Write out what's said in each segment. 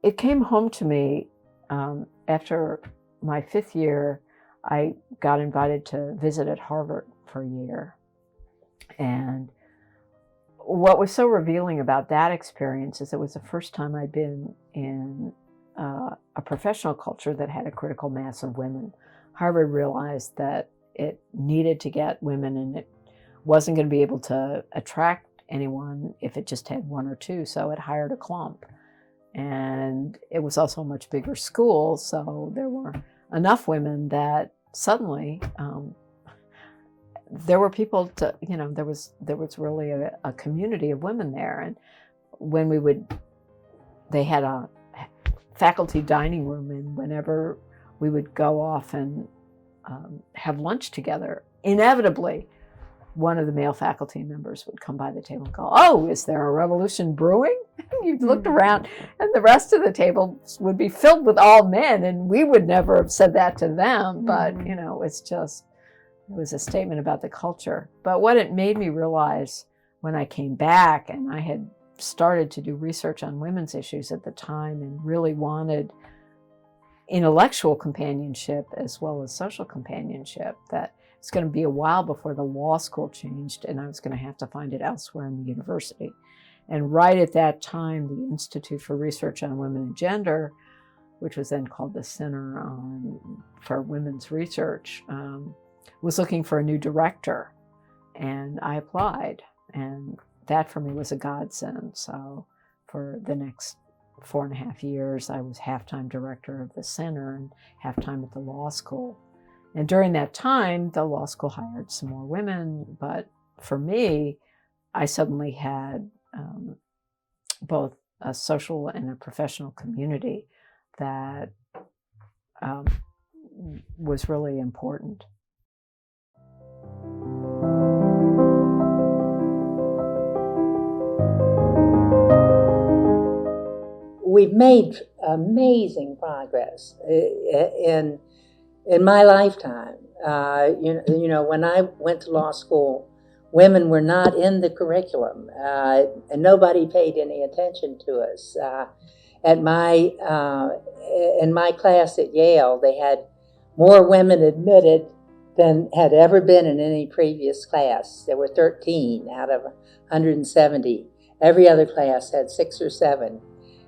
It came home to me after my 5th year. I got invited to visit at Harvard for a year. And what was so revealing about that experience is it was the first time I'd been in a professional culture that had a critical mass of women. Harvard realized that it needed to get women, and it wasn't going to be able to attract anyone if it just had one or two, so it hired a clump. And it was also a much bigger school, so there were enough women that suddenly there were people to, there was really a community of women there. And when they had a faculty dining room, and whenever we would go off and have lunch together, inevitably one of the male faculty members would come by the table and go, "Oh, is there a revolution brewing?" You'd look around, and the rest of the table would be filled with all men, and we would never have said that to them. But, it was a statement about the culture. But what it made me realize when I came back, and I had started to do research on women's issues at the time and really wanted intellectual companionship as well as social companionship, that it's going to be a while before the law school changed, and I was going to have to find it elsewhere in the university. And right at that time, the Institute for Research on Women and Gender, which was then called the Center for Women's Research, was looking for a new director. And I applied. And that for me was a godsend. So for the next 4.5 years, I was half-time director of the center and half-time at the law school. And during that time, the law school hired some more women. But for me, I suddenly had both a social and a professional community that was really important. We've made amazing progress in my lifetime. When I went to law school, women were not in the curriculum, and nobody paid any attention to us. In my class at Yale, they had more women admitted than had ever been in any previous class. There were 13 out of 170. Every other class had 6 or 7,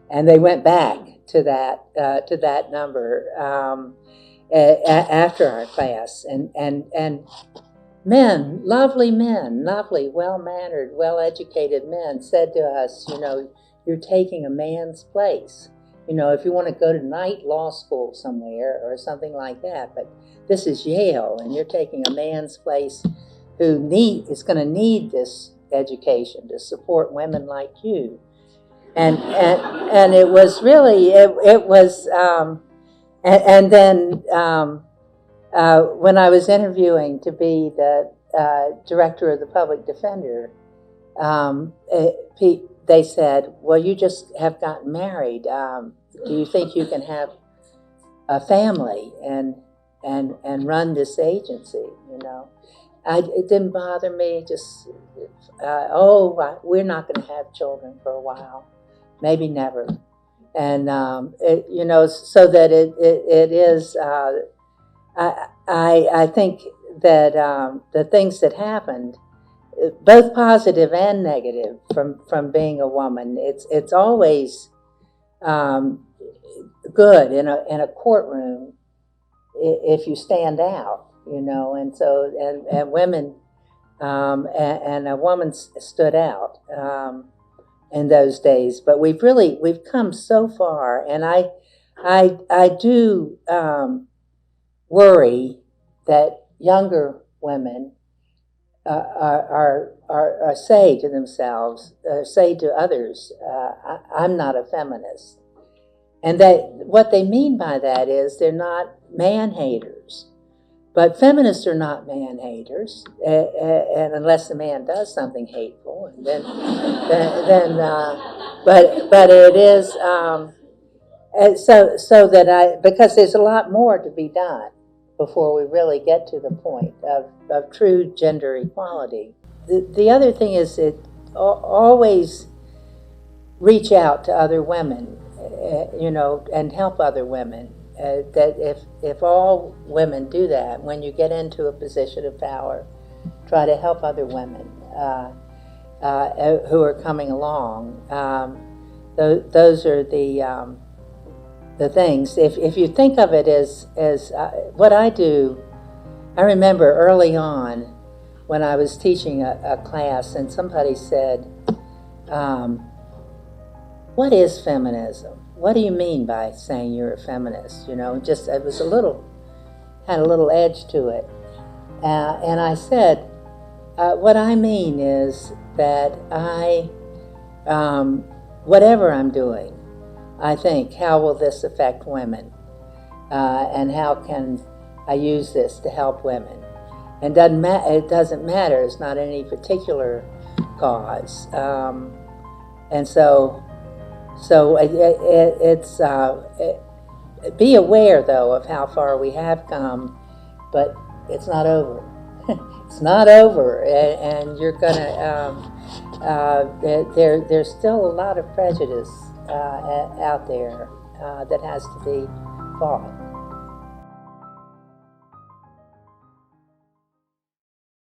and they went back to that number after our class. And men, lovely, well-mannered, well-educated men said to us, "You're taking a man's place. If you want to go to night law school somewhere or something like that, but this is Yale, and you're taking a man's place who is going to need this education to support women like you." And it was really, it was, and then when I was interviewing to be the director of the public defender, they said, "Well, you just have gotten married. Do you think you can have a family and run this agency?" It didn't bother me. Just we're not going to have children for a while, maybe never, and so that it is. I think that the things that happened, both positive and negative, from being a woman, it's always good in a courtroom if you stand out, and so and women and a woman stood out in those days. But we've come so far, and I do worry that younger women are say to themselves, say to others, "I'm not a feminist," and that what they mean by that is they're not man-haters. But feminists are not man-haters, and unless the man does something hateful, and but it is so that because there's a lot more to be done before we really get to the point of true gender equality. The other thing is always reach out to other women and help other women. That if all women do that, when you get into a position of power, try to help other women who are coming along. Those are the things. If you think of it as what I do, I remember early on when I was teaching a class, and somebody said, "What is feminism? What do you mean by saying you're a feminist?" Just it was had a little edge to it, and I said, "What I mean is that whatever I'm doing, I think, how will this affect women, and how can I use this to help women? And it doesn't matter. It's not any particular cause, and so." Be aware, though, of how far we have come, but it's not over. It's not over, and you're gonna. There's still a lot of prejudice out there that has to be fought.